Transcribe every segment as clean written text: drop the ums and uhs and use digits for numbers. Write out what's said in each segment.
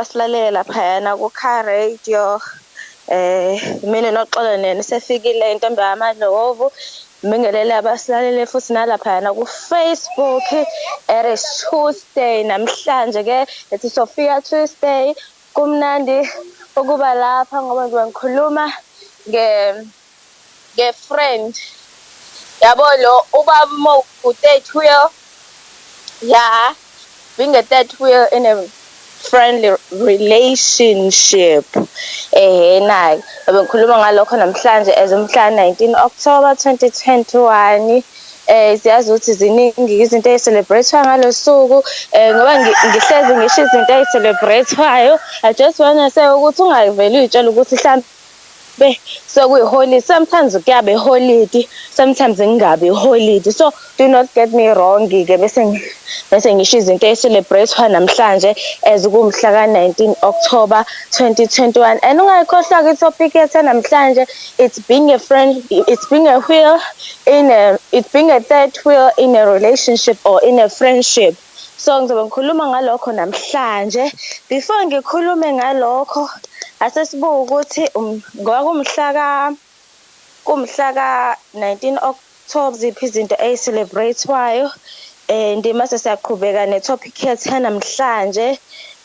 abasilalele laphayana ku-car radio. Mina noXolo Nene sefikile intombi yamadlovu. Bingelele abasilalele futhi nalaphayana ku-Facebook. It is Tuesday namhlanje ke ethi Sophia Tuesday. Kumnandi ukuba lapha ngoba ngikhuluma nge-friend. Yabo lo ubaba mo u-third wheel. Yeah, being a third wheel in a friendly relationship. Nayi bengikhuluma ngalokho namhlanje ezomhla 19 October 2021. Siyazi ukuthi ziningi izinto ezicelebratewa ngalosuku ngoba ngihlezi ngisho izinto ezicelebratewayo. I just wanna say ukuthi ungaveli uyitshela ukuthi mhlambe sekuyi-holiday. Sometimes kuyabe holiday, sometimes kungabi holiday. So do not get me wrong ke bese ngisho izinto ezicelebratewa namhlanje kumhla ka-19 October 2021. And ungayikhohlwa itopic yethu namhlanje, it's being a friend, it's being a wheel it's being a third wheel in a relationship or in a friendship. So ngizobe ngikhuluma ngalokho namhlanje. Before ngikhulume ngalokho, asesibuka ukuthi kumhla ka-19 October ziphi izinto ezicelebratewayo. Mase siyaqhubeka netopic yethu namhlanje.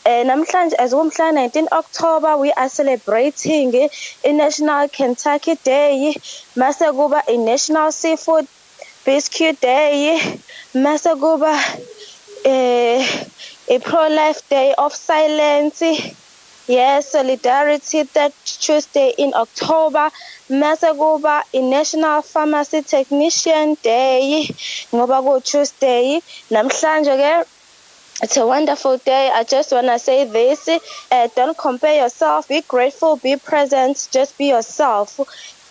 Namhlanje kumhla 19 October we are celebrating i-National Kentucky Day. Mase kuba i-National Seafood Biscuit Day. Mase kuba a pro-life day of silence. Yes, solidarity, that Tuesday in October. Mase kuba i-National Pharmacy Technician Day ngoba ku Tuesday. Namhlanje ke it's a wonderful day. I just want to say this. Don't compare yourself. Be grateful. Be present. Just be yourself.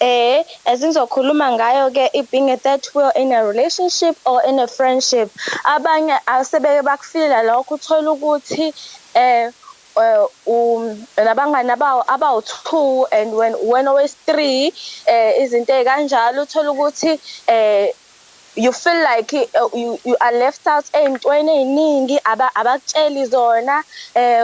Ezingizokhuluma ngayo ke being a third wheel in a relationship or in a friendship. Abanye asebeke bakufila lokho uthola ukuthi nabangani abawu-2 and when always 3 izinto ey'kanjalo uthola ukuthi you feel like you are left out ey'ntweni ey'ningi abakutsheli zona.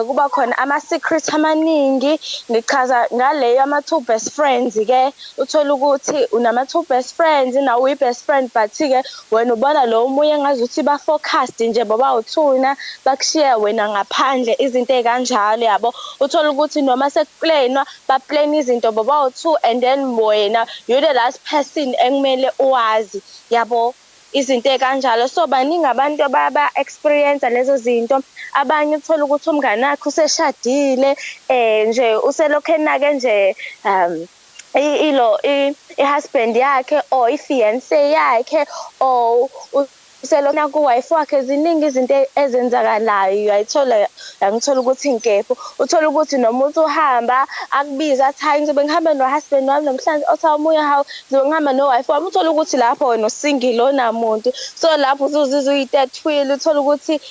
Kuba khona ama-secret amaningi. Ngichaza ngaleyo ama-2 best friends ke uthola ukuthi unama-2 best friends nawe uyi-best friend but ke wena ubona lo omunye ngazuthi ba-focused nje bawu-2 bakushiya wena ngaphandle izinto ey'kanjalo yabo. Uthola ukuthi noma sekuplanwa baplane izinto bawu-2 and then wena you're the last person ekumele uwazi yabo izinto ey'kanjalo. So baningi abantu ababa-experience lezo zinto. Abanye uthola ukuthi umngane wakhe useshadile nje uselokhu enake nje i-husband yakhe or i-fiance yakhe or uselona ku-wife wakhe. Ziningi izinto ezenzakalayo uyangithola ukuthi inkepho. Uthola ukuthi nomuntu uhamba akubiza athi hayi ngizobe ngihamba no-husband wami namhlanje, othi omunye hawu ngizobe ngihamba no-wife wami. Uthola ukuthi lapho wena usingile onamuntu. So lapho uzizwa uyi-third wheel. Uthola ukuthi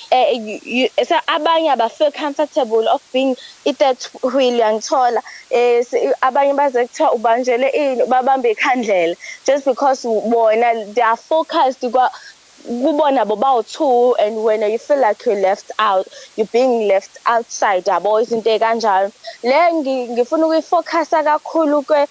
abanye abafeel comfortable of being i-third wheel. Uyangithola abanye baze kuthiwa ubanjele ini babambe ikhandlela just because bona they are focused kubona bobawu-2 and when you feel like you're left out, you're being left outside yabo izinto ey'kanjalo. Le ngifuna ukuyifocusa kakhulu ke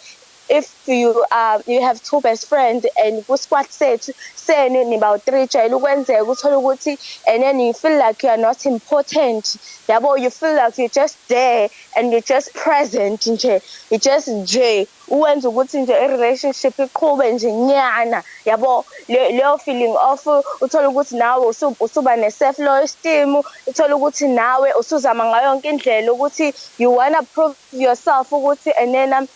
if you have 2 best friends and ku-squad sethu sene nibawu-3 jayele ukwenzeka uthola ukuthi and then you feel like you are not important yabo. You feel like you're just there and you're just present nje, you just nje uwenza ukuthi nje i-relationship iqhube nje nyana yabo. Leyo feeling of uthola ukuthi nawe usuba ne-self low esteem. Uthola ukuthi nawe usuzama ngayo yonke indlela ukuthi you wanna prove yourself ukuthi and then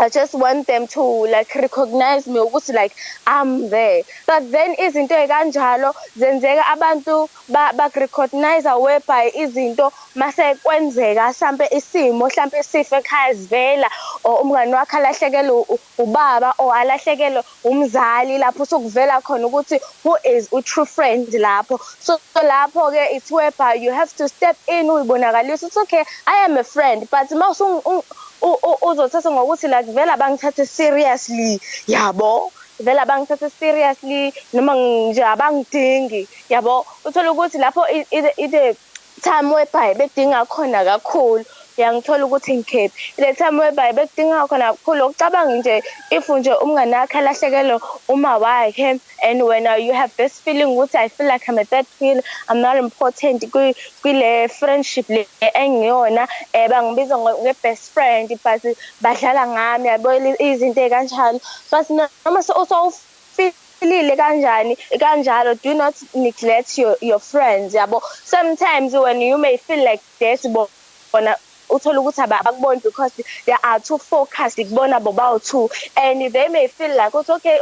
I just want them to like recognize me ukuthi like I'm there. But then izinto ey'kanjalo zenzeka abantu baku-recognize whereby izinto mase kwenzeka hlampe isimo hlampe sife ekhaya sivela or umngani wakhe alahlekelwe ubaba or alahlekelwe umzali. Lapho sokuvela khona ukuthi who is a true friend lapho. So lapho ke it's whereby you have to step in uyibonakalisa. It's okay, I am a friend, but mawusu uzothatha ngokuthi like vele abangithathe seriously yabo, vele abangithathe seriously noma nje abangidingi yabo. Uthola ukuthi lapho time whereby bedinga khona kakhulu uyangithola ukuthi ngikhephi ile time whereby bedinga khona kakhulu ucabanga nje if nje umngane wakhe alahlekelwe uma wakhe and when you have this feeling ukuthi I feel like I'm a third wheel, I'm not important kwile friendship le engiyona bangibiza nge-best friend but badlala ngami yabo izinto ezikanjalo but noma usawufilile kanjalo do not neglect your friends yabo. Sometimes when you may feel like this bona uthola ukuthi abakuboni because they are too focused kubona bobawu-two and they may feel like it's okay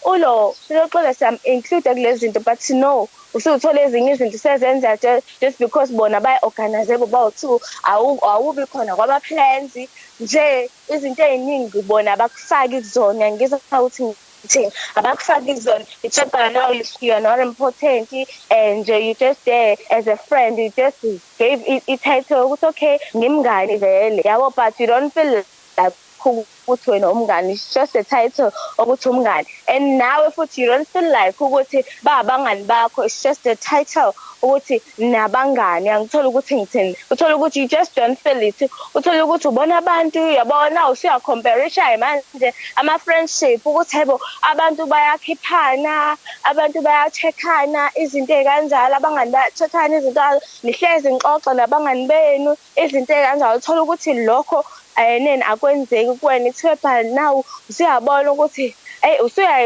ulo siyoxola siyam-include kulezi zinto but no usuthola ezinye izinto sezenza just because bona bayi-organize bobawu-two awubi khona kwama-plans nje izinto ey'ningi bona bakufaki kuzona ngizwa ukuthi abakufaki kuzona i-chapter now you are not important and you just there as a friend you just gave it title ukuthi okay ngimngani vele yabo but you don't feel like ukuthi wena umngani it's just a title ukuthi umngani and nawe futhi you don't feel like ukuthi babangani bakho it's just a title ukuthi nabangani angithola ukuthi ngithini uthola ukuthi you just don't feel it uthola ukuthi ubona abantu uyabona usuya-comparisha manje ama-friendship ukuthi yebo abantu bayakhiphana abantu bayacheckana izinto ey'kanjalo abangani bayacheckana izinto nihlezi ngixoxa nabangani benu izinto ey'kanjalo uthola ukuthi lokho nene akwenzeki kuwena ithiwe but now usuyabona ukuthi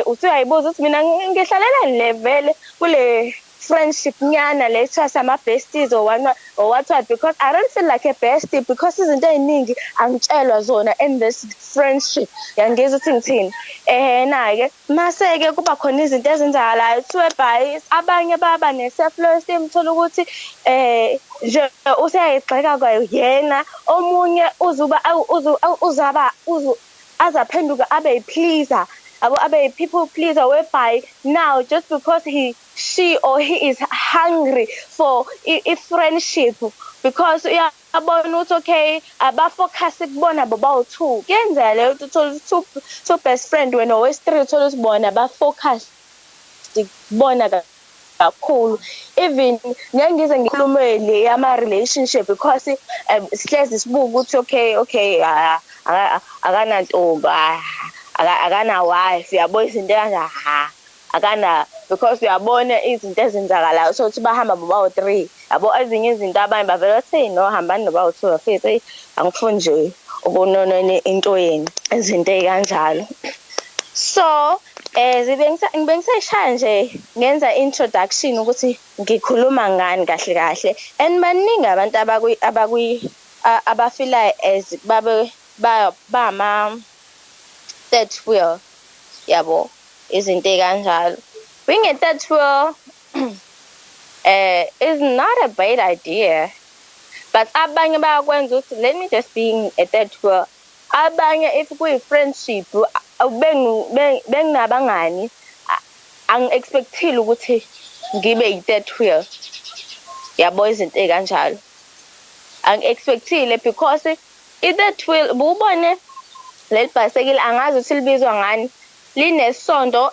usuyayibuza ukuthi mina ngihlalelani le vele kule friendship nyana lethiwa sama-besties or what because I don't feel like a bestie because izinto ey'ningi angitshelwa zona in this friendship yangizwa ukuthi ngithini na-ke mase-ke kuba khona izinto ezenzakalayo kuthiwe by abanye baba ne-self-low esteem uthola ukuthi nje useyayigxeka kwayena omunye azaphenduka abe yi-pleaser abe yi-people pleaser whereby now just because she or he is hungry for i-friendship because uyabona ukuthi okay abafocus kubona bobawu-two kuyenzeka leyo uthole two best friend wena owes-three uthole ukuthi bona bafocus kubona kakhulu even ngiyangize ngikhulume le yama-relationship because sihlezi sibuka ukuthi okay akanantombi akana-wife yabo izinto kanje akana because uyabona izinto ezenzakalayo so ukuthi bahamba bobawu-three yabo ezinye izinto abanye bavele bathi no hambani nobawu-two bafise angifuni nje ukunonona into yenu izinto ey'kanjalo so ngibengisayishaya nje ngenza introduction ukuthi ngikhuluma ngani kahle and baningi abantu abafilayo as bama third wheel yabo izinto ey'kanjalo being a third wheel is not a bad idea but abanye bayakwenza ukuthi let me just being a third wheel abanye if kuyi-friendship benginabangani angi-expectile ukuthi ngibe yi-third wheel yabo izinto ey'kanjalo angi-expectile because i-third wheel buwubone leli bhayisekile angazi ukuthi libizwa ngani linesondo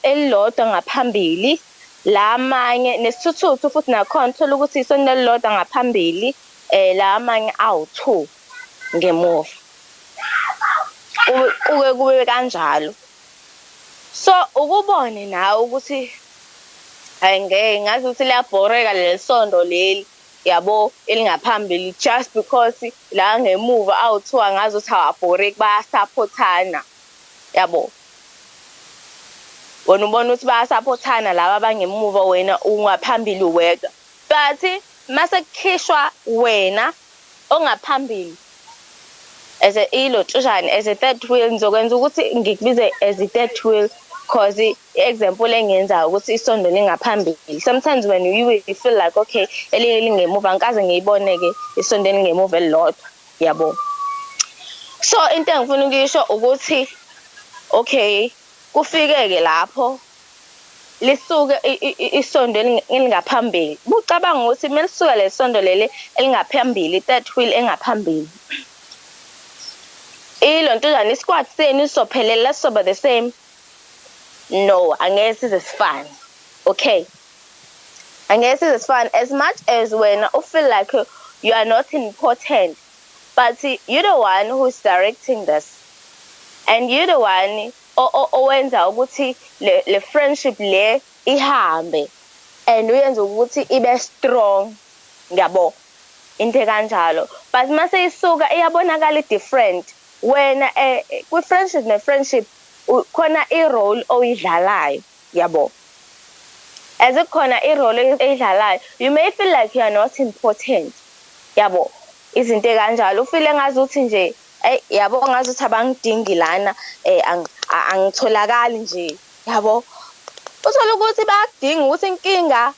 elilodwa ngaphambili lamanye nesithuthuthu futhi nakhona uthola ukuthi isondo elilodwa ngaphambili lamanye awu-two ngemuva kube kanjalo so ukubone nawe ukuthi ngazi ukuthi liyabhoreka leli sondo leli yabo elingaphambili just because la ngemuva awu-two angazi ukuthi awabhoreki bayasaphothana yabo wena ubona ukuthi bayasaphothana laba abangemuva wena ungaphambili wedwa but mase kukhishwa wena ongaphambili as a third wheel ngizokwenza ukuthi ngikubize as a third wheel cause i-example engenzayo ukuthi isondo lingaphambili sometimes when you feel like okay elinye lingemuva ngikaze ngiyibone-ke isondo elingemuva elilodwa yabo so into engifuna ukuyisho ukuthi okay kufike-ke lapho lisuke isondo elingaphambili bucabanga ukuthi uma lisuka le sondo leli elingaphambili i-third wheel engaphambili ilo ntuzana isquad senu sophelela soba the same no angeke size sifane okay I guess it's fun as much as when you feel like you are not important, but you're the one who's directing this, and you're the one owenza ukuthi le friendship le ihambe, and uyenza ukuthi ibe strong, ngiyabo into kanjalo. But mase isuka iyabonakala different wena kwi friendship ne friendship khona i-role oyidlalayo, yabo. As khona i-role oyidlalayo, you may feel like you are not important, yabo. Izinto kanjalo ufile ngazi uthi nje yabo ngazi uthi abangidingi lana angitholakali nje, yabo. Uthola ukuthi bayakudinga ukuthi inkinga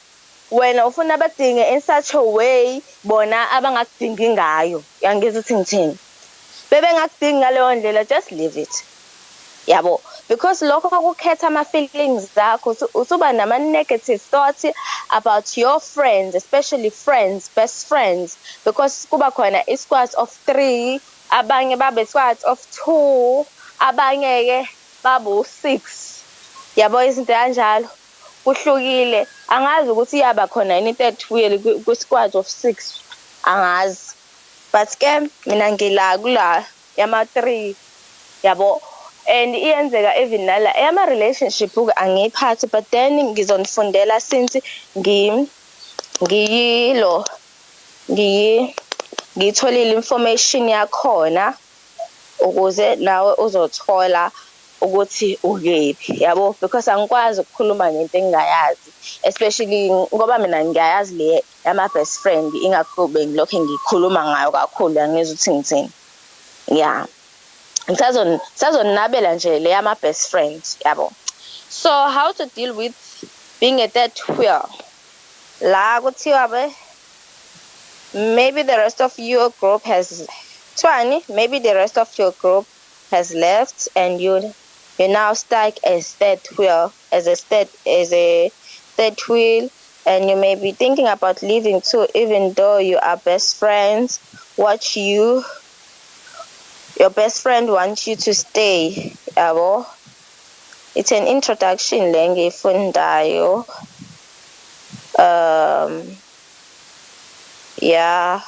wena ufuna abadinge in such a way bona abangakudingi ngayo. Yangizwa ukuthi ngithini? Bebengakudingi ngaleyo ndlela, just leave it, yabo, because lokho kokukhetha ama-feelings zakho usuba nama-negative thoughts about your friends, especially friends, best friends, because kuba khona i-squad of 3, abanye babe squad of 2, abanye-ke babu 6, yabo. Izinto kanjalo kuhlukile, angazi ukuthi iyaba khona yini i-third wheel kwi-squad of 6, angazi, but ke mina ngila kula yama-3, yabo. And iyenzeka even nala ama-relationship angiyiphathi, but then ngizonifundela since ngiyitholile information yakhona ukuze nawe uzothola ukuthi ukephi, yabo, because angikwazi ukukhuluma ngento engingayazi, especially ngoba mina ngiyayazi le yama-best friend, ingakho bengilokhu ngikhuluma ngayo kakhulu, angizwa ukuthi ngithini, yeah. Ngisazonabela nje le yama-best friend, yabo. So how to deal with being a third wheel? La kuthiwa be, maybe the rest of your group has maybe the rest of your group has left and you're now stuck as third wheel, as a third wheel, and you may be thinking about leaving too, even though you are best friends. Your best friend wants you to stay, yabo. It's an introduction le ngiyifundayo. Yeah.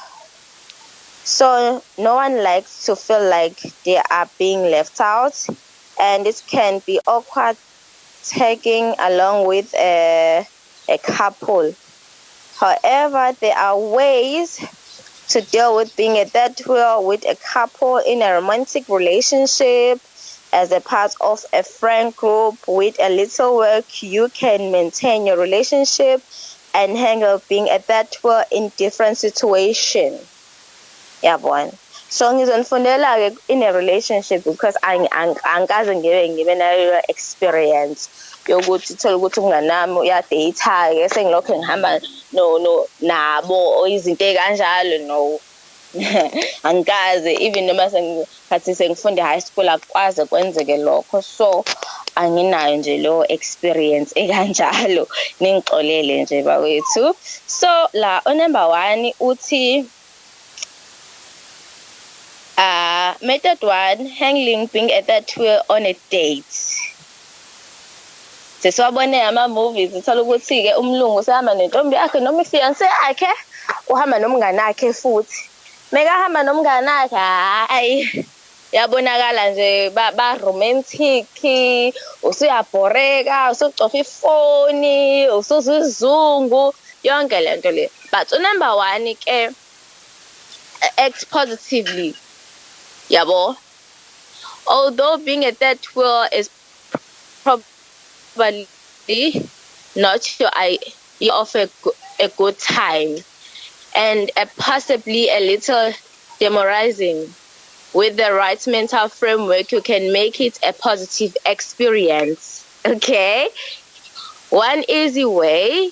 So no one likes to feel like they are being left out, and it can be awkward tagging along with a couple. However, there are ways to deal with being a third wheel with a couple in a romantic relationship. As a part of a friend group, with a little work, you can maintain your relationship and handle being a third wheel in different situations. Yeah, boy. So ngizonifundela in a relationship because angikaze ngibe nayo experience yokuthi thola ukuthi unganami uyadate ke sengilokho ngihamba nabo izinto ekanjalo, no. Angikaze, even noma sengathi sengifunde high school akwazi kwenzeke lokho, so anginayo nje lo experience ekanjalo, ningixolele nje bawethu. So la number 1 uthi method 1, handling being a third wheel on a date. Sesiwabone ama-movies uthola ukuthi ke umlungu usehamba nentombi yakhe noma ifiance yakhe, uhamba nomngane wakhe futhi. Mekahamba nomngane wakhe, hayi yabonakala nje ba romantic, usuyabhoreka, usucofa ifoni, usuzwa izungu, yonke lento le. But number 1 ke act positively, yabo. Although being a third wheel is probably not your idea of a good time and possibly a little demoralizing, with the right mental framework, you can make it a positive experience. Okay? One easy way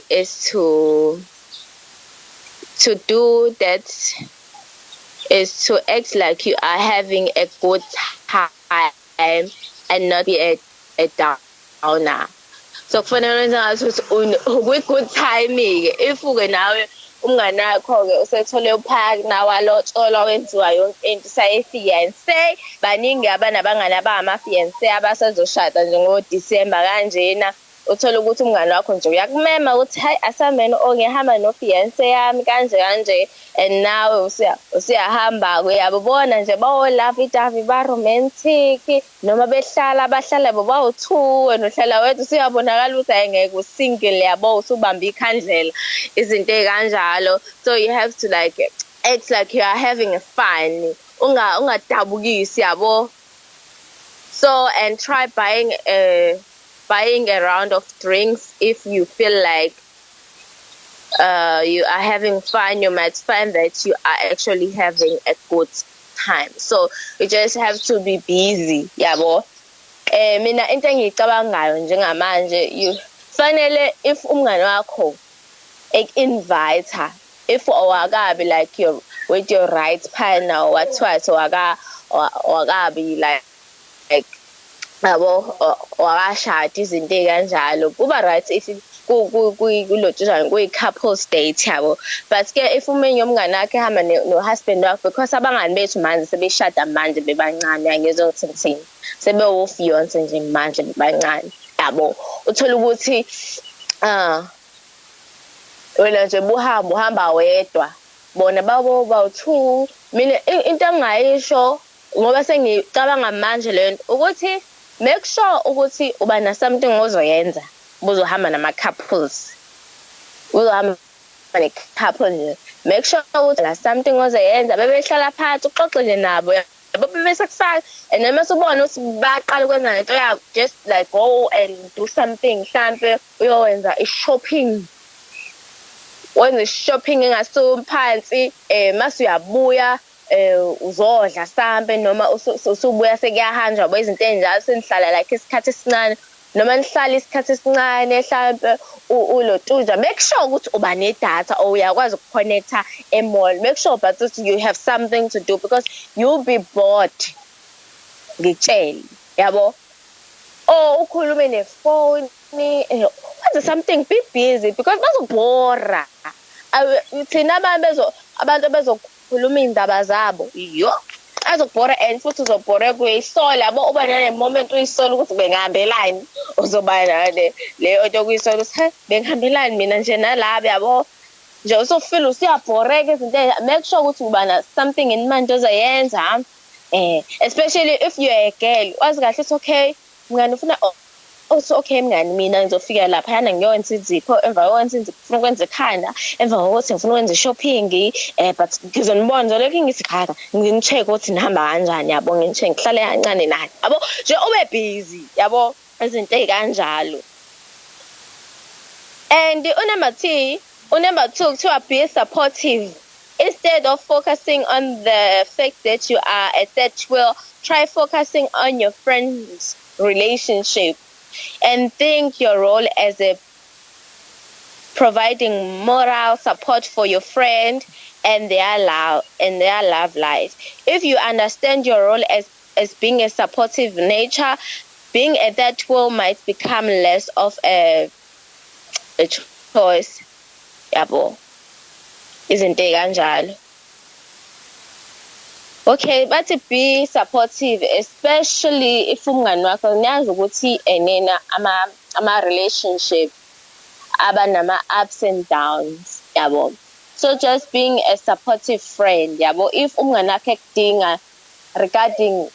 is to do that is to act like you are having a good time and not be a downer. So kufanele wenze ngathi ukwi-good timing-ke. If-ke nawe umngani wakho-ke usethole uphakna walotsholwa wenziwa yonke into usayi-fiance. Baningi abanabangani abangama-fiance abasezoshada nje ngo-December kanjena. Uthola ukuthi umngani wakho nje uyakumema ukuthi hayi asamene ngihamba no-fiance yami kanje kanje, and nawe usiyahamba-ke uyabona nje bawo-lovey-dovey ba-romantic, noma bahlala bawu-2 wena uhlala wedwa usuyabonakala ukuthi ngeke u-single yabo, usubambe ikhandlela, izinto ey'kanjalo. So you have to like act like you are having fun, ungadabukisi yabo. So and try buying a round of drinks if you feel like you are having fun. You might find that you are actually having a good time. So you just have to be busy, yabo. Mina into engiyicabangayo njengamanje, you fanele if umngani wakho invite her, if awakabi like you're with your right partner or what twice awakabi like yabo wakashada izinto ey'kanjalo, kuba right if kulotshani kuyi-couples date yabo. But ke if umenye umngani wakhe ehamba no-husband wakho, because abangani bethu manje sebeshada manje bebancane, angizwa ukuthi ngithini, sebewo-fiance nje manje bebancane yabo. Uthola ukuthi wena nje uhamba wedwa, bona bawu-2. Mina into engingayisho ngoba sengicabanga manje lento ukuthi make sure ukuthi uba na something ozoyenza, uzohamba nama-couples, uzohamba ne-couple nje. Make sure ukuthi la something ozoyenza, bebehlala phansi uxoxe nje nabo, bese kusasa, and then mase ubona ukuthi baqala ukwenza lento yabo, just like go and do something. Mhlampe uyowenza i-shopping, wenza i-shopping engasuphansi, mase uyabuya uzodla sambe, noma usubuya sekuyahanjwa izinto ey'njalo, senihlala like isikhathi esincane, noma nihlala isikhathi esincane mhlampe ulotuja. Make sure ukuthi uba nedatha or uyakwazi ukuconnecta e-mall. Make sure but you have something to do, because you'll be bored, ngitsheli yabo. Or ukhulume nefoni, wenza something, be busy, because bazobhora. Thina abantu bezokhuluma iy'ndaba zabo, azokubhora, and futhi uzobhora kuyisola yabo. Uba nale-moment uyisola ukuthi bengihambelani, uzoba le nto kuyisola ukuthi bengihambelani mina nje nalaba yabo. Nje usufeel usiyabhoreka izinto. Make sure ukuthi uba na something in mind ozoyenza, especially if you're a girl. Wazi kahle it's okay, mngani ufuna okay mngani, mina ngizofika laphayana ngiyowenza izipho, emva kokwenza izipho ngifuna ukwenza ikhanda, emva kokuthi ngifuna ukwenza i-shopping, but ngizonibona njalo ngithi khada ngi-check ukuthi nihamba kanjani yabo, ngi-check ngihlale kancane nani yabo, nje ube busy yabo, izinto ey'kanjalo. And number 2 kuthiwa be supportive. Instead of focusing on the fact that you are a third wheel, try focusing on your friend's relationship and think your role as a providing moral support for your friend and their love life. If you understand your role as being a supportive nature, being a third wheel might become less of a choice. Yabo. Isn't it kanjalo? Okay, but be supportive, especially if umngani wakho niyazi ukuthi Nene ama relationship abanama ups and downs, yabo. So just being a supportive friend, yabo. If umngani wakhe kudinga regarding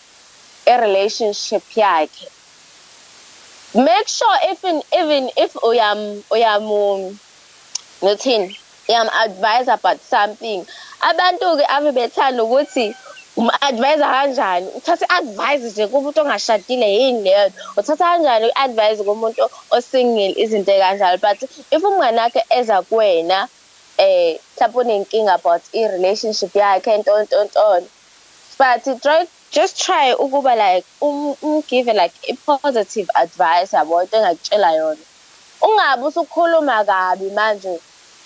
a relationship yakhe, make sure even if advise about something. Abantu-ke ave bethanda ukuthi advise kanjani, uthatha advice nje kumuntu ongashadile yini leyo, uthatha kanjani advice kumuntu osingle, izinto kanjalo. But if umngani wakhe eza kuwena mhlawumbe unenkinga about i-relationship yakhe ntonto, but just try ukuba like give like a positive advice about into engakutshela yona. Ungabe usukhuluma kabi manje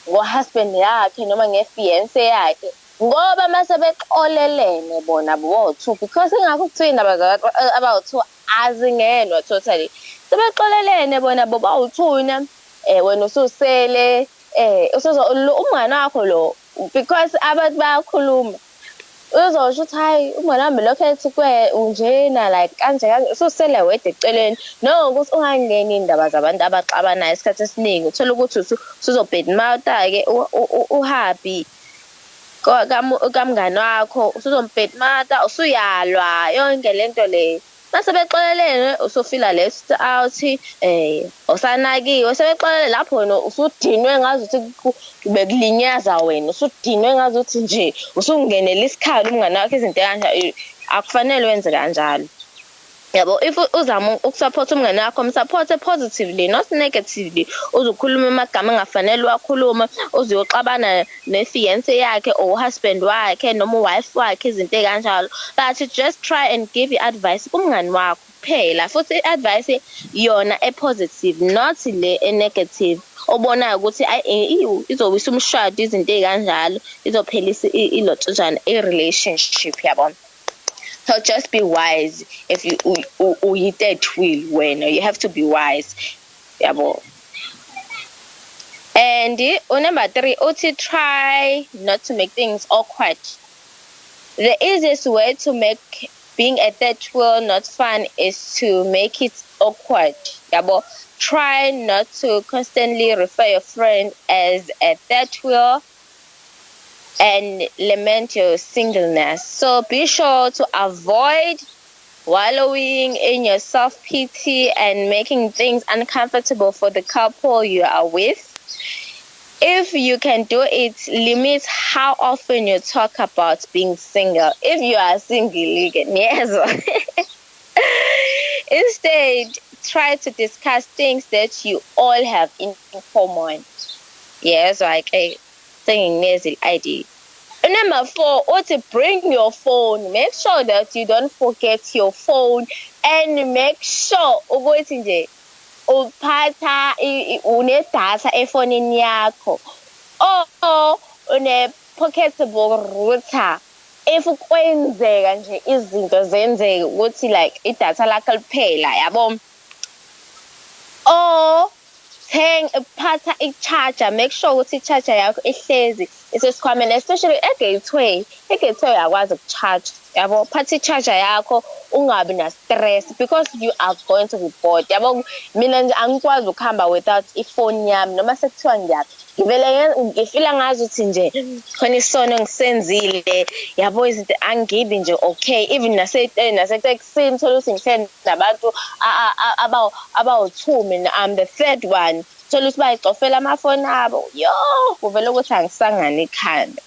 ngo-husband yakhe noma nge-fiance yakhe, ngoba mase bexolelene bona bo-2, because ingakho kuthiwa indaba abawu-2 azingenwa totally. Sebexolelene bona bobawuthuna wena ususele umngane wakho lo because abantu bayakhuluma uzosho ukuthi hayi umngane wami lokho ethi unjena like kanje ususele wedwa eceleni nokuthi ungangeni indaba zabantu abaxabanayo isikhathi esiningi uthola ukuthi usuzobhedimouth-ke uhappy kamngane wakho usuzombhedimouth usuyalwa yonke lento le masebexolelene usufila left out usanakiwe sebexolele lapho wena usudinwe ngazuthi bekulinyaza wena usudinwe ngazuthi nje usungenela isikhali umngane wakho izinto kanje akufanele wenze kanjalo yabo if uzama ukusupport umngane wakho msupport positively not negatively uzokhuluma amagama angafanele wakhuluma uzoxabana nefiance yakhe or husband wakhe noma wife wakhe izinto kanjalo but just try and give advice kumngane wakho kuphela futhi advice yona positive not le negative obonayo ukuthi izobisa umshado izinto kanjalo izophelisa ilotshana relationship yabo. So just be wise if you that will when you have to be wise. Yabo. And number 3, try not to make things awkward. The easiest way to make being a third wheel not fun is to make it awkward. Yabo. Try not to constantly refer your friend as a third wheel and lament your singleness. So be sure to avoid wallowing in your self-pity and making things uncomfortable for the couple you are with. If you can do it, limit how often you talk about being single. If you are single, you can yes. Instead, try to discuss things that you all have in common. Yes, like saying nasal ID. Number 4, bring your phone. Make sure that you don't forget your phone and make sure ukuthi nje uphatha unedatha efonini yakho or une pocketable router if kwenzeka nje izinto zenzeke ukuthi like idatha lakho liphela yabo or phatha i-charger, make sure ukuthi i-charger yakho ihlezi isesikhwameni, especially e-gateway uyakwazi uku-charge yabo. Phatha i-charger yakho ungabi na-stress because you are going to be bored yabo. Mina nje angikwazi ukuhamba without ifoni yami noma sekuthiwa ngifila ngazuthi nje khona isono ngisenzile yabo izinto angibi nje okay even nasekuseni thola ukuthi ngithenda nabantu abawu-2 mina I'm the third one thola ukuthi bayicofela amafoni abo kuvele ukuthi angisangani ikhanda.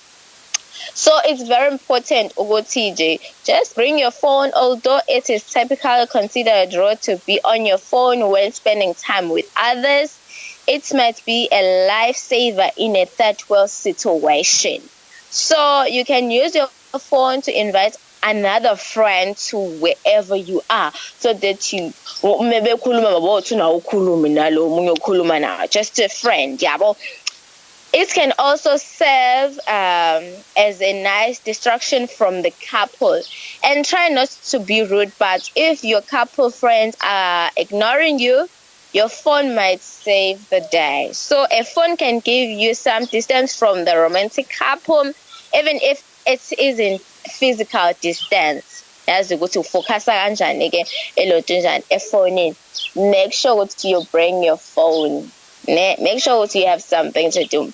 So it's very important ukuthi just bring your phone. Although it is typically considered rude to be on your phone when spending time with others, it might be a lifesaver in a third world situation. So you can use your phone to invite another friend to wherever you are, so that you maybe just a friend, yabo. It can also serve as a nice distraction from the couple. And try not to be rude, but if your couple friends are ignoring you, your phone might save the day. So a phone can give you some distance from the romantic couple, even if it isn't physical distance. As you go to focus on phone, make sure that you bring your phone. Make sure that you have something to do.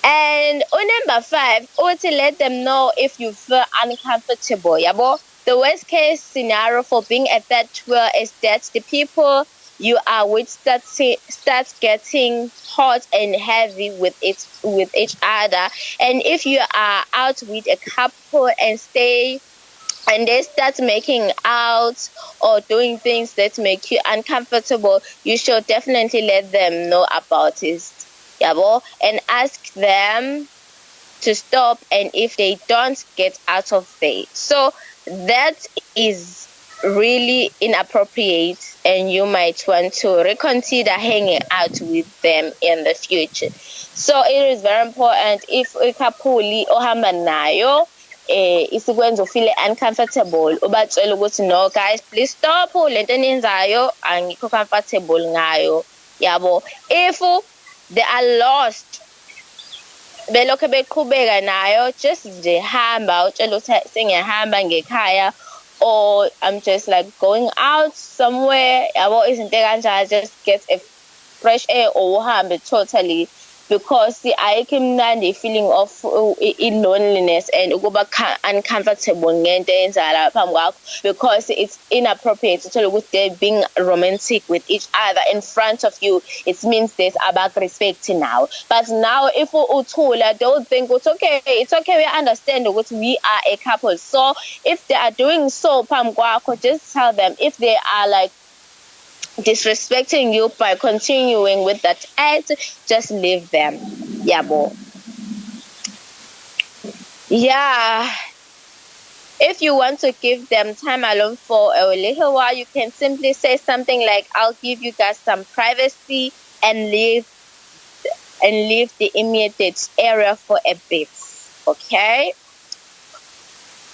And number 5, let them know if you feel uncomfortable. Yabo. The worst case scenario for being at that tour is that the people you are with starts getting hot and heavy with each other. And if you are out with a couple and they start making out or doing things that make you uncomfortable, you should definitely let them know about it. Yabo, and ask them to stop, and if they don't, get out of there. So that is really inappropriate, and you might want to reconsider hanging out with them in the future. So it is very important if ukapuli ohamba nayo isikwenza ufeel uncomfortable, ubatshela ukuthi no guys, please stop, lento eniyenzayo angikho comfortable ngayo, yabo. If they are lost, belokho beqhubeka nayo, just nje hamba utshela ukuthi sengiyahamba ngekhaya, or I'm just like going out somewhere, yabo, izinto kanjalo, just get a fresh air or uhambe totally, because ayikho imnandi feeling of loneliness and ukuba uncomfortable ngento eyenzakala phambi kwakho, because it's inappropriate to tell ukuthi they're being romantic with each other in front of you. It means there's about respect now. But now if uthula, they would think it's okay, we understand ukuthi we are a couple. So if they are doing so phambi kwakho, just tell them. If they are like disrespecting you by continuing with that act, just leave them. Yabo. Yeah. If you want to give them time alone for a little while, you can simply say something like, I'll give you guys some privacy and leave the immediate area for a bit. Okay?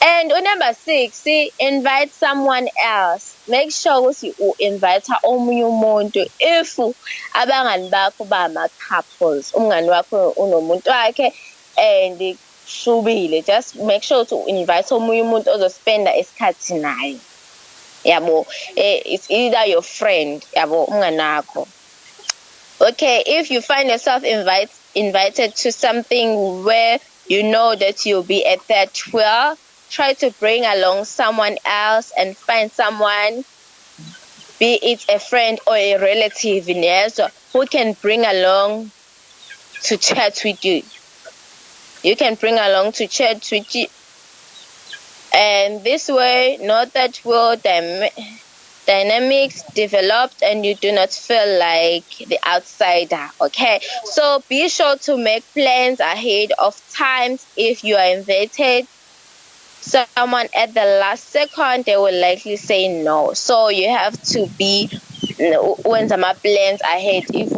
And number 6, invite someone else. Make sure ukuthi invite omunye umuntu if abangani bakho bama couples, umngani wakho unomuntu wakhe and shubile, just make sure to invite omunye umuntu ozospenda isikhathi naye, yabo. It's either your friend, yabo, umngani wakho. Okay, if you find yourself invited to something where you know that you'll be at that wheel, try to bring along someone else and find someone, be it a friend or a relative, who can bring along to chat with you. You can bring along to chat with you. And this way, not that will dynamics developed and you do not feel like the outsider. Okay, so be sure to make plans ahead of time. If you are invited someone at the last second, they will likely say no. So you have to be when some plans ahead. If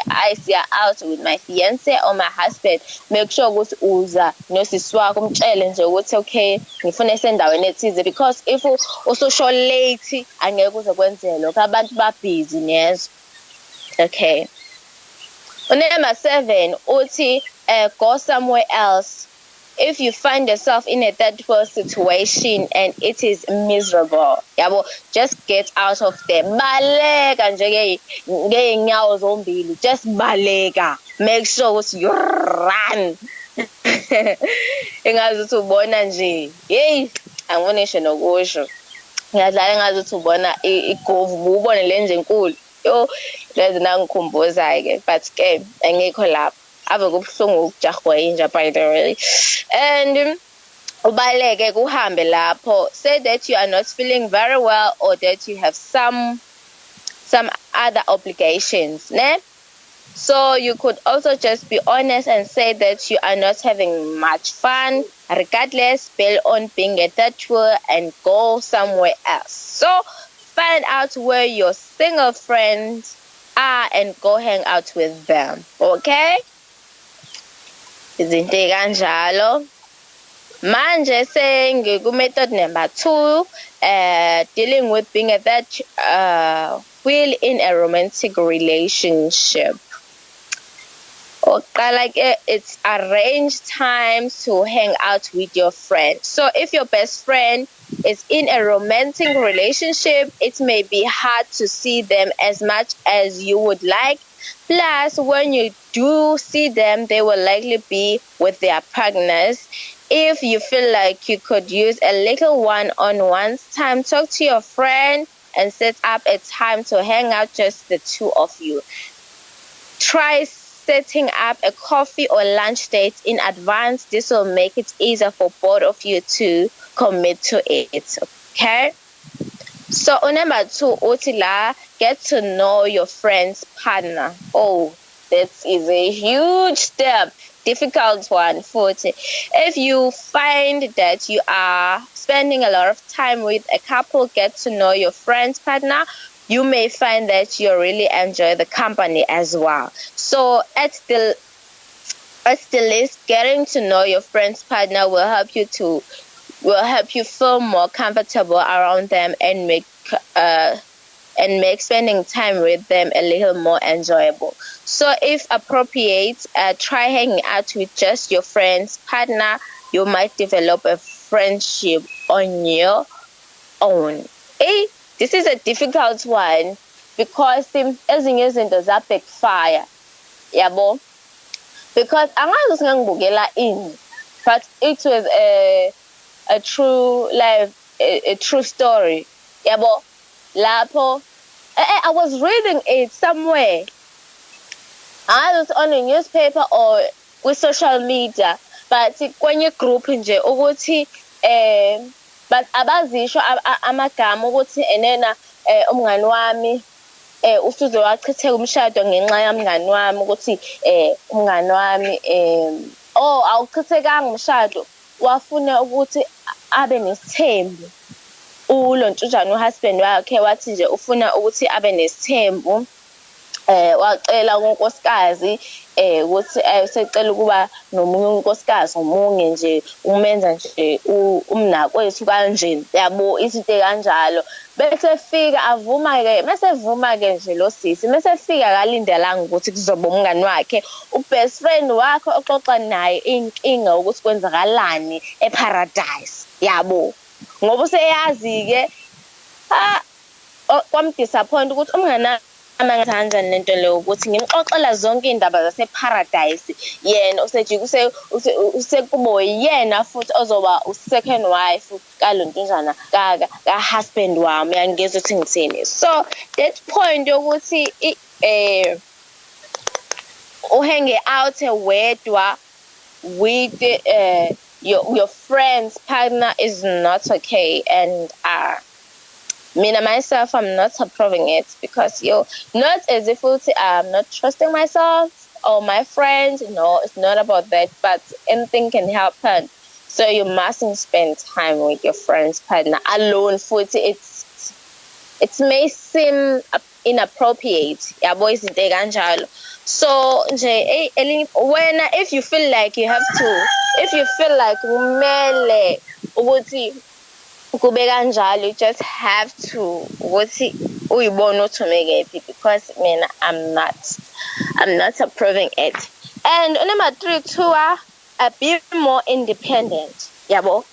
I see out with my fiance or my husband, make sure ukuthi uza nosisi wakho umtshele nje ukuthi okay, ngifuna esendaweni ethize, because if usosho late angeke uzokwenzela lokho, abantu ba busy nezo. Okay. Number 7 uthi go somewhere else. If you find yourself in a third world situation and it is miserable, yabo, just get out of there. Baleka nje ngeenyawo zombili, just baleka. Make sure you run. Engazuthi ubona nje, hey, angonisho nokusho. Ngiyadlala engazuthi ubona igovu, ubone lenje enkulu. Yo, lezi nangikhumbuza ke, but ke angekho lapho. Ave kubuhlungu ukujahwa inja, by the way. And ubaleke kuhambe lapho. Say that you are not feeling very well or that you have some other obligations, ne? So you could also just be honest and say that you are not having much fun. Regardless, bail on being a third wheel and go somewhere else. So find out where your single friends are and go hang out with them. Okay? Izinto kanjalo. Manje method number 2, dealing with being a third wheel in a romantic relationship. Like it's arrange times to hang out with your friend. So if your best friend is in a romantic relationship, it may be hard to see them as much as you would like. Plus, when you do see them, they will likely be with their partners. If you feel like you could use a little one-on-one time, talk to your friend and set up a time to hang out, just the two of you. Try setting up a coffee or lunch date in advance. This will make it easier for both of you to commit to it. Okay? So number 2, Otila, get to know your friend's partner. Oh, that is a huge step. Difficult one, 40. If you find that you are spending a lot of time with a couple, get to know your friend's partner. You may find that you really enjoy the company as well. So at the At the least, getting to know your friend's partner will help you feel more comfortable around them and make spending time with them a little more enjoyable. So if appropriate, try hanging out with just your friend's partner. You might develop a friendship on your own. This is a difficult one because ezinye izinto zabackfire. Yabo. Because angazi singangibukela ini, but it was a true life, a true story. Yabo. Lapho I was reading it somewhere. I was on a newspaper or with social media, but kwenye group nje ukuthi but abazisho amagama ukuthi enena umngani wami usuze wachitheka umshado ngenxa yamngani wami ukuthi umngani wami awuchithekanga umshado wafuna ukuthi abe nesithembu. Ulontshujana uhusband wakhe wathi nje ufuna ukuthi abe nesithembu, wacela unkosikazi ukuthi usecela ukuba nomunye unkosikazi omunye nje umenza nje umnakwethu kanje, yabo izinto kanjalo. Bese fika avuma-ke, mesevuma-ke nje lo sisi, mesefika akalindelanga ukuthi kuzoba umngani wakhe ubest friend wakhe oxoxa naye inkinga ukuthi kwenzakalani eparadise, yabo. Ngoba useyazi-ke kwamdisappoint ukuthi umngani kanjani lento leyo ukuthi ngimxoxela zonke iy'ndaba zaseparadise, yena usejike usekubo yena futhi ozoba u-second wife kalontunjana ka-husband wami, yangizwa ukuthi ngithini. So that point yokuthi uhange out wedwa with your friend's partner is not okay, and me myself, I'm not approving it because not as if I'm not trusting myself or my friends. No, it's not about that, but anything can happen. So you mustn't spend time with your friend's partner alone. It may seem inappropriate. Yeah, boys, so if you feel like you have to, if you feel like kube kanjalo, you just have to ukuthi uyibone ukuthi umekephi, because mina I'm not approving it. And number 3 too, be more independent, yabo.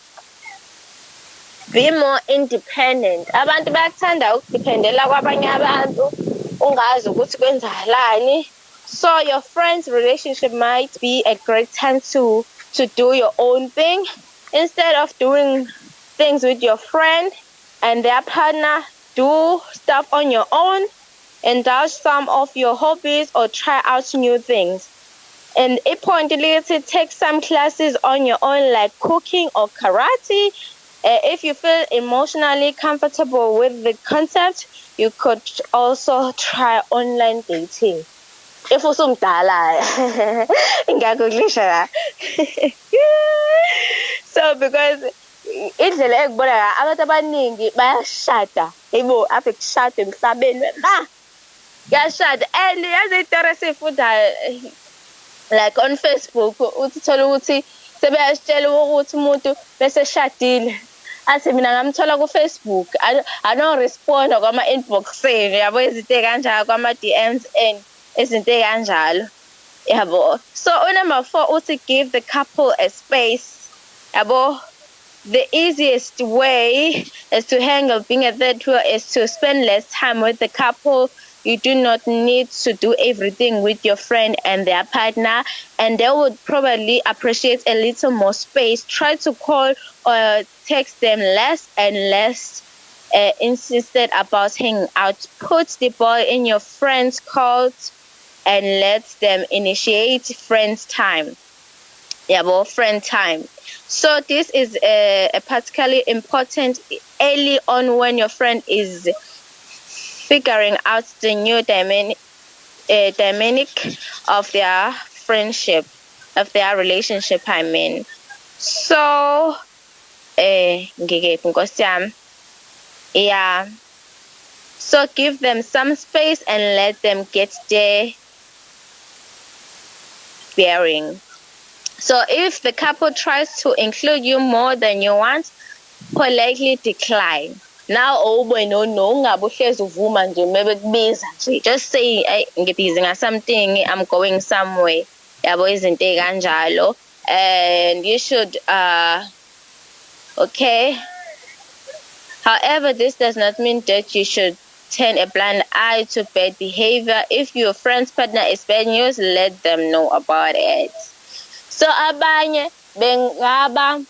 Be more independent. Abantu bayakuthanda ukudependela kwabanye abantu ungazi ukuthi kwenzakalani. So your friend's relationship might be a great time to do your own thing instead of doing things with your friend and their partner. Do stuff on your own, indulge some of your hobbies or try out new things. And importantly, to take some classes on your own like cooking or karate. If you feel emotionally comfortable with the concept, you could also try online dating. If usumdala ingakuglisha. So because indlela ekubona abantu abaningi bayashada, yebo after kushada emhlabeni kuyashada. And yazi itori esifunda like on Facebook uthi thola ukuthi sebeyasitshela ukuthi umuntu bese shadile, athi mina ngamthola ku Facebook, I don't respond kwama inbox yabo izinto kanjalo kwama DMs and izinto kanjalo, yabo. So number 4 uthi give the couple a space, yabo. The easiest way is to handle being a third wheel is to spend less time with the couple. You do not need to do everything with your friend and their partner, and they would probably appreciate a little more space. Try to call or text them less and less. Insisted about hanging out. Put the ball in your friend's court and let them initiate friends time. Yeah, well, friend time. So this is particularly important early on when your friend is figuring out the new dynamic of their friendship, of their relationship, I mean. So, yeah. So give them some space and let them get their bearing. So if the couple tries to include you more than you want, politely decline. Now no ungabe uhlezi uvuma nje mebekubiza nje. Just say ngibhizi something, I'm going somewhere. Yabo izinto ey'kanjalo. And you should okay. However, this does not mean that you should turn a blind eye to bad behavior. If your friend's partner is bad news, let them know about it. So abanye bengaba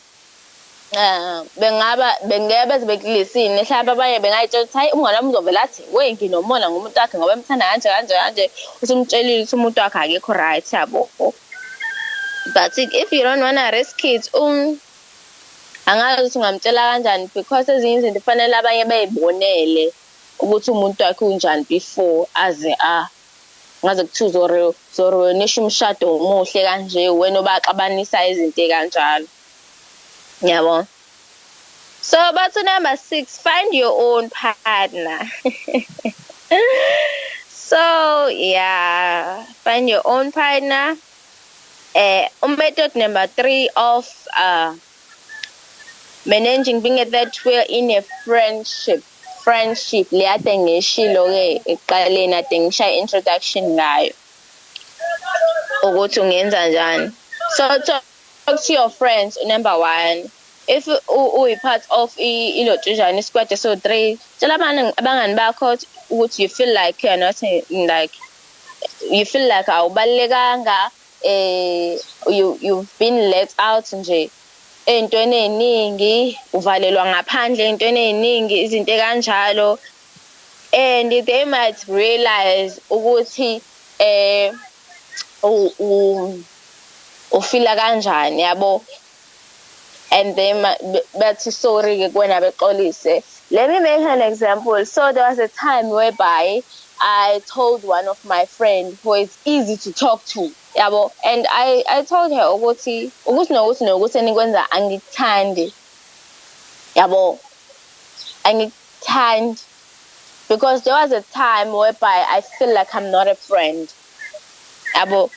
bekulisini mhlawumbe abanye bengayitshela ukuthi hayi umngane wami uzovela athi we nginomona ngumuntu wakhe ngoba emthanda kanje usumtshelile ukuthi umuntu wakhe akekho right yabo. But if you don't want to risk it angazi ukuthi ungamtshela kanjani because ezinye izinto kufanele abanye bayibonele ukuthi umuntu wakhe unjani before aze ngaze kuthiwa uzonisha umshado omuhle kanje wena obaxabanisa izinto ekanjalo. Yabo. So bathi number 6, find your own partner. So yeah, find your own partner. Method number 3 of managing being a third wheel in a friendship le ade ngishilo ke eqaleni ade ngisha introduction ngayo ukuthi ungenza njani. So talk to your friends. Number 1, if you part of ilotujani squad so 3, tell abangani bakho ukuthi you feel like you're not like you feel like awubalekanga you've been let out nje entweni eziningi uvalelwa ngaphandle entweni eziningi izinto ekanjalo, and they might realize ukuthi ufila kanjani yabo, and they bathi sorry ke kuwena bexolise. Let me make an example. So there was a time whereby I told one of my friends who is easy to talk to yabo, and I told her ukuthi nokuthi enikwenza angikuthandi yabo, angikuthandi, because there was a time whereby I feel like I'm not a friend yabo.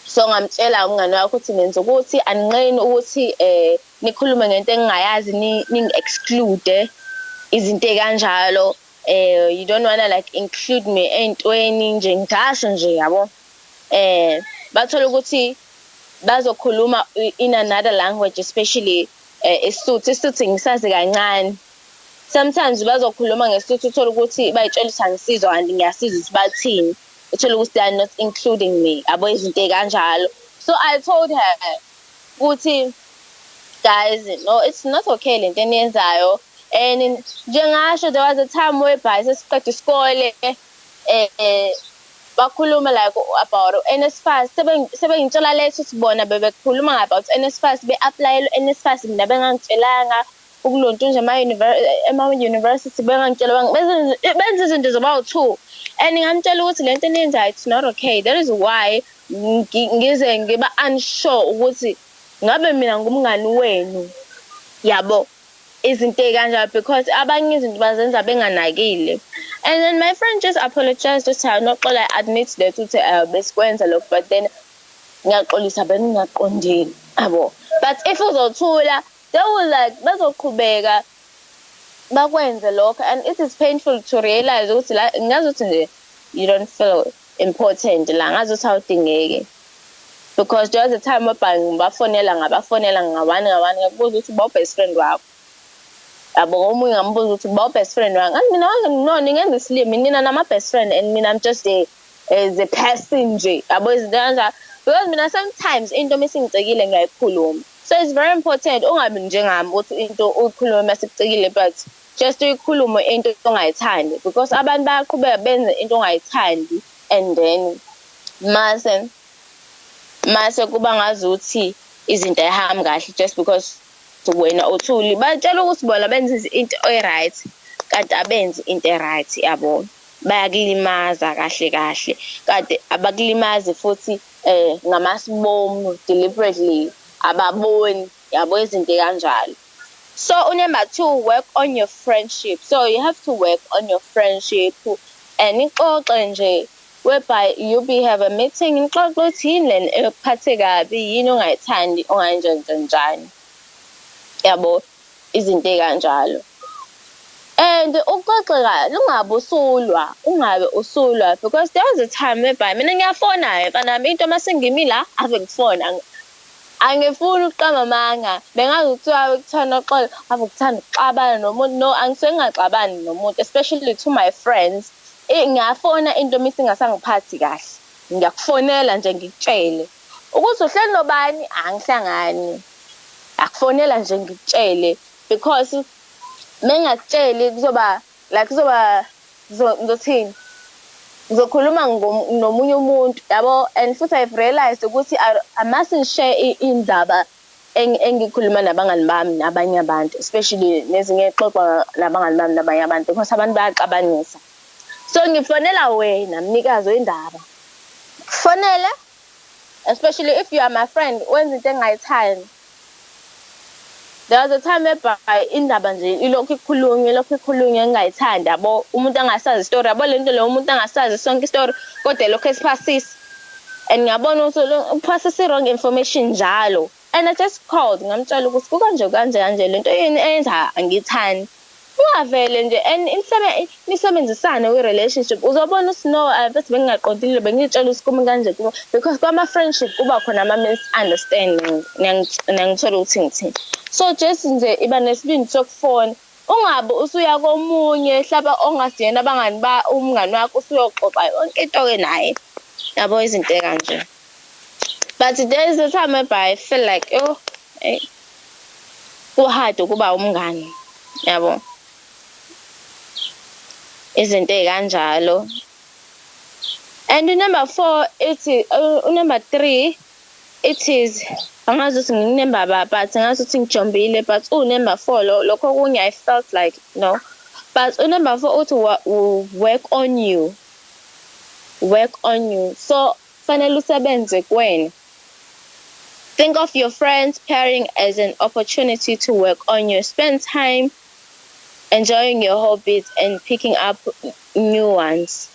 So ngamtshela umngane wakho ukuthi nenza ukuthi aninqeni ukuthi nikhulume ngento engingayazi ning exclude izinto ekanjalo. You don't want to like include me entweni nje ngasho nje yabo. Bathola ukuthi bazokhuluma in another language, especially isisuthi ngisazi kancane. Sometimes bazokhuluma ngesisuthi uthola ukuthi bayitshela ukuthi angisizwa kanti ngiyasiza ukuthi bathini. Uthola ukuthi they are not including me abo izinto ekanjalo. So I told her ukuthi guys, no, it's not okay lento eniyenzayo. And njengasho there was a time whereby sesiqeda isikole bakhuluma like about NSFAS sebengitshela lethu sibona bebekhuluma about NSFAS be-apply NSFAS mina bengangitshelanga ukulonto nje ema-university bengangitshela benza izinto zobawu-2, and ngamtshela ukuthi lento eniyenzayo it's not okay. That is why ngize ngiba unsure ukuthi ngabe mina ngumngani wenu yabo izinto ekanjalo, because abanye izinto bazenza benganakile. And then my friend just apologized to her, Noxolo, I admit that ukuthi besikwenza lokho, but then ngiyaxolisa beningaqondile yabo. But if uzothula they will like bazoqhubeka bakwenze lokho, and it is painful to realize ukuthi la ngazuthi nje you don't feel important la ngazuthi awudingeki, because there was a time whereby ngabafonela ngawani ngakubuza ukuthi ba best friend wakho yabo, omunye ngambuza ukuthi ba best friend wami, and mina no ningenza isilimi nina nama best friend and mina I'm just as a person nje yabo izinto kanjalo, because mina sometimes into mesingicekile ngiyayikhuluma. So it's very important ungabi njengami ukuthi into uyikhuluma masikucekile, but just uyikhulume into ongayithandi, because abantu bayaqhubeka benze into ongayithandi, and then mase kuba ngazuthi izinto ayihambi kahle just because wena uthuli batshela ukuthi bona benza into right kanti abenzi into right yabo, bayakulimaza kahle kanti abakulimazi futhi ngamasibomu deliberately ababoni yabo izinto kanjalo. So number 2, work on your friendship. So you have to work on your friendship and nixoxe nje whereby you have a meeting ngixoxa ukuthi yini lena ekuphathe kabi yini ongayithandi onganjani yabo izinto ekanjalo. And uxoxe ungabe usulwa because there was a time whereby mina ngiyafona mfana into masengimi la ave ngifona angifuni ukuqamba amanga bengazi ukuthiwa ukuthanda uxolo ave ukuthanda ukuxabana nomuntu no angisengaxabani nomuntu especially to my friends ngiyafona into mase ngasangiphathi kahle ngiyakufonela nje ngikutshele ukuthi uhleli nobani angihlangani akufonela nje ngikutshele because mengakutsheli kuzoba ngizothini ngizokhuluma nomunye umuntu yabo and futhi I've realized ukuthi I mustn't share indaba engikhuluma nabangani bami nabanye abantu especially nezinye exoxa nabangani bami nabanye abantu because abantu bayaxabanisa. So ngifonela wena mnikazi wendaba kufonele especially if you are my friend wenza into engayithandi. There was a time whereby indaba nje ilokhu ikhulunywa engayithandi yabo umuntu angasazi story yabo lento lo umuntu angasazi sonke istory kodwa lokho esiphasisa and ngiyabona ukuthi uphasisa wrong information njalo and I just called ngamtshela ukuthi kanje lento yini enza angithandi ungavele nje and nisebenzisane kwi relationship uzobona ukuthi no bese bengingaqondile bengitshela usikumi kanje because kwama friendship kuba khona ama misunderstanding ngiyangithola ukuthi ngithini. So just nje iba nesibindi sokufona ungabe usuya komunye hlaba ongasiyena abangani ba umngani wakho usuyoxoxa yonke into ke naye yabo izinto kanje. But there is a time whereby I feel like hard ukuba umngani yabo izinto kanjalo. And number 4 number 3 it is angazi ukuthi nginumber but angazi ukuthi ngijombile but number 4 lokho kunye I felt like no but number 4 uthi work on you so fanele usebenze kuwena. Think of your friends pairing as an opportunity to work on you. Spend time enjoying your hobbies and picking up new ones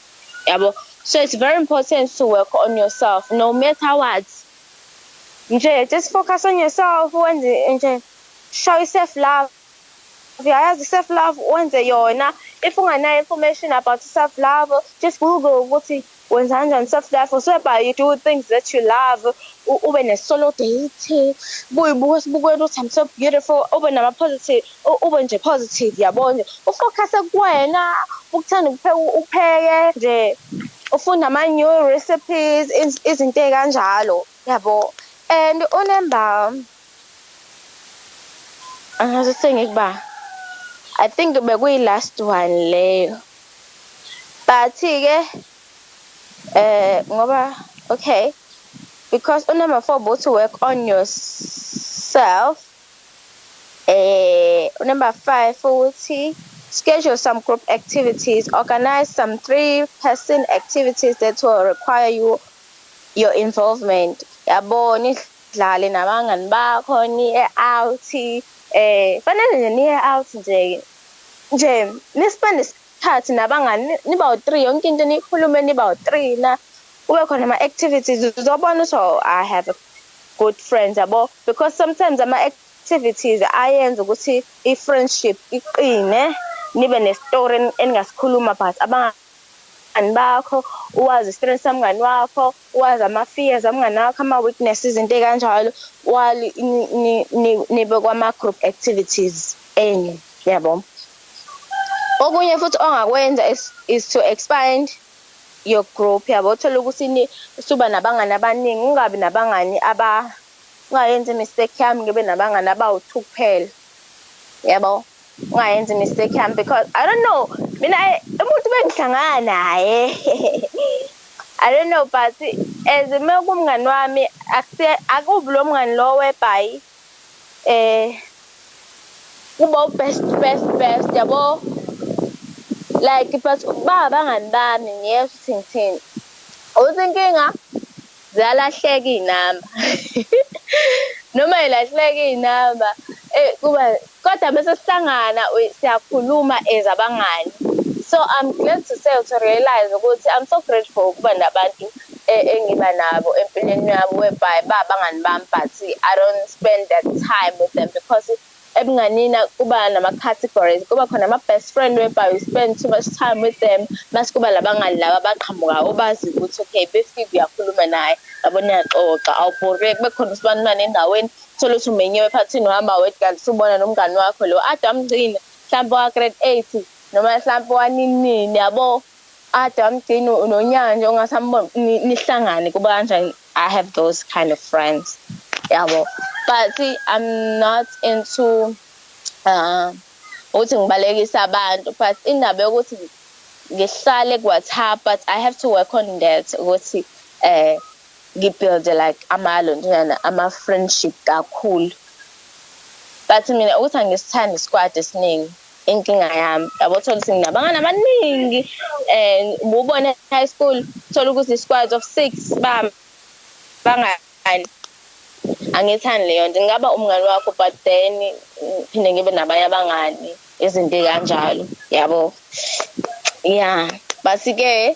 yabo. So it's very important to work on yourself no matter what. Just focus on yourself and show yourself love. Yazi self love wenze yona. If ungana information about self love just Google ukuthi wenza kanjani self love so by you do things that you love ube ne solo date buyibuka sibukweni ukuthi I'm so beautiful ube nama positive ube nje positive yabona ufocus kuwena ukuthanda upheke nje ufunda ama new recipes izinto kanjalo yabo. And unemba angazi sengikuba I think bekuyi last one leyo but ke ngoba okay because number 4 both to work on yourself. Number 5 futhi schedule some group activities, organize some 3-person activities that will require your involvement yabo nidlale nabangani bakho ni out fanele niye out nje nispend isikhathi nabangani niba u3 yonke into nikhulume niba u3 na kube khona ama activities uzobona so I have good friends yabo because sometimes ama activities ayenza ukuthi I friendship iqine nibe ne story engasikhuluma but abangani bakho uwazi strengths samngani wakho uwazi ama fears amngani wakho ama weaknesses into kanjalo wali nibe kwama group activities enye yabo. Okunye futhi ongakwenza is to expand your group yabo thola ukuthi suba nabangani abaningi ungabi nabangani ungayenza mistake yami ngibe nabangani abawu2 kuphela yabo ungayenza mistake yami because I don't know mina umuntu bengihlangana naye I don't know but as kumngani wami akubi lo mngani lo whereby kuba best yabo like but bangani bami ngiyesithini uzinkinga ziyalahleka inamba noma ilahleka inamba kuba kodwa bese sihlangana siyakhuluma ezabangani So I'm glad to say, to realize ukuthi I'm so grateful ukuba nabantu engiba nabo empilweni yami whereby babangani bami, but I don't spend that time with them because ebunganina kuba nama-categories. Kuba khona ama-best friend whereby you spend too much time with them. Mase kuba labangani laba abaqhamuka obazi ukuthi okay befike uyakhuluma naye yabo niyaxoxa awubhoreki bekhona usibanibani endaweni thola ukuthi umenyiwe phathini uhamba wedwa kanti usubona nomngani wakho lo ade amgcina mhlawumbe wa-grade 8 noma mhlawumbe waninini yabo ade amgcina unonyaka nje ongasamboni nihlangane kuba kanjani. I have those kind of friends yabo, but I'm not into ukuthi ngibalekisa abantu, but indaba yokuthi ngihlale ku-WhatsApp, but I have to work on that ukuthi ngibuild like ama-friendship kakhulu. But mina ukuthi angisithandi isquad esiningi inkinga yami yabo, thola ukuthi nginabangani abaningi and ubone high school thola ukuthi isquad of 6 bangani. Angithandi leyo nto, ngingaba umngani wakho but then phinde ngibe nabanye abangani izinto kanjalo yabo. Yeah, but-ke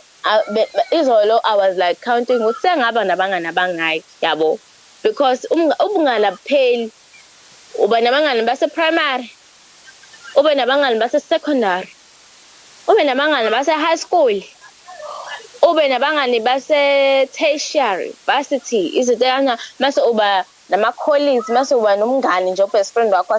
izolo I was like counting ukuthi sengaba nabangani abangaki yabo, because ubungani abupheli. Uba nabangani base primary, ube nabangani base secondary, ube nabangani base high school, ube nabangani base tertiary, varsity, izinto kana mase uba nama-colleagues, mase uba nomngani nje best friend wakho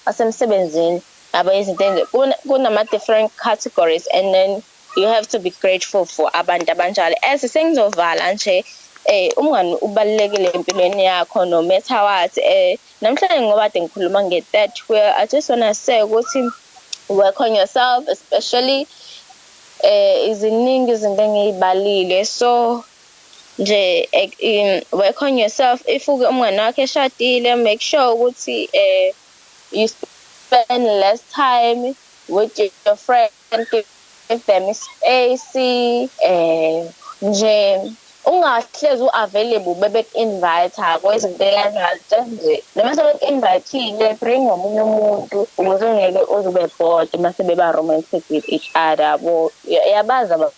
wasemsebenzini yabo. Izinto kunama-different categories and then you have to be grateful for abantu abanjalo. Sengizovala nje umngani ubalulekile empilweni yakho no matter what. Namhlanje ngoba ade ngikhuluma nge-third wheel, I just wanna say ukuthi work on yourself, especially iziningi izinto engiyibalile. So nje work on yourself. If umngani wakho eshadile, make sure ukuthi you spend less time with your friend, give them space, nje ungahlezi u-available bebek-invite kwezinto kanjalo. Just nje noma sebek-invite-ile bring omunye umuntu ukuze ungeke uzube bored mase beba romantic with each other yabo. Yabazi abantu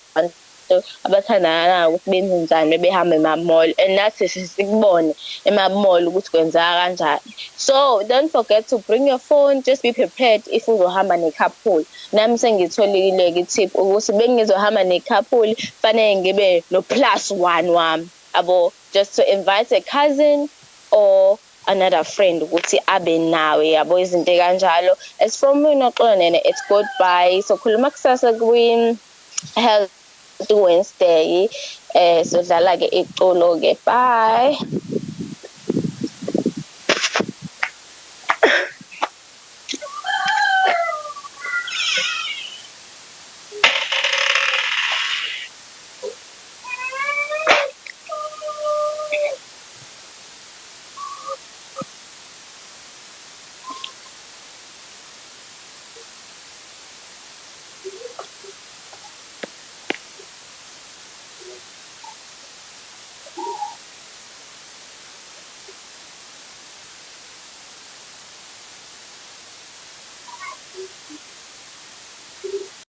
abathandana ukuthi benze njani behambe ema-mall, and nathi sikubone ema-mall ukuthi kwenzeka kanjani. So don't forget to bring your phone, just be prepared if uzohamba ne-couple. Nami sengitholile i-tip ukuthi bengizohamba ne-couple fanele ngibe no+1 wami abo, just to invite a cousin or another friend ukuthi abe nawe yabo, izinto kanjalo. As from me Noxolo Nene, it's goodbye. So khuluma kusasa Health Wednesday. So dlala ke ixolo ke, bye.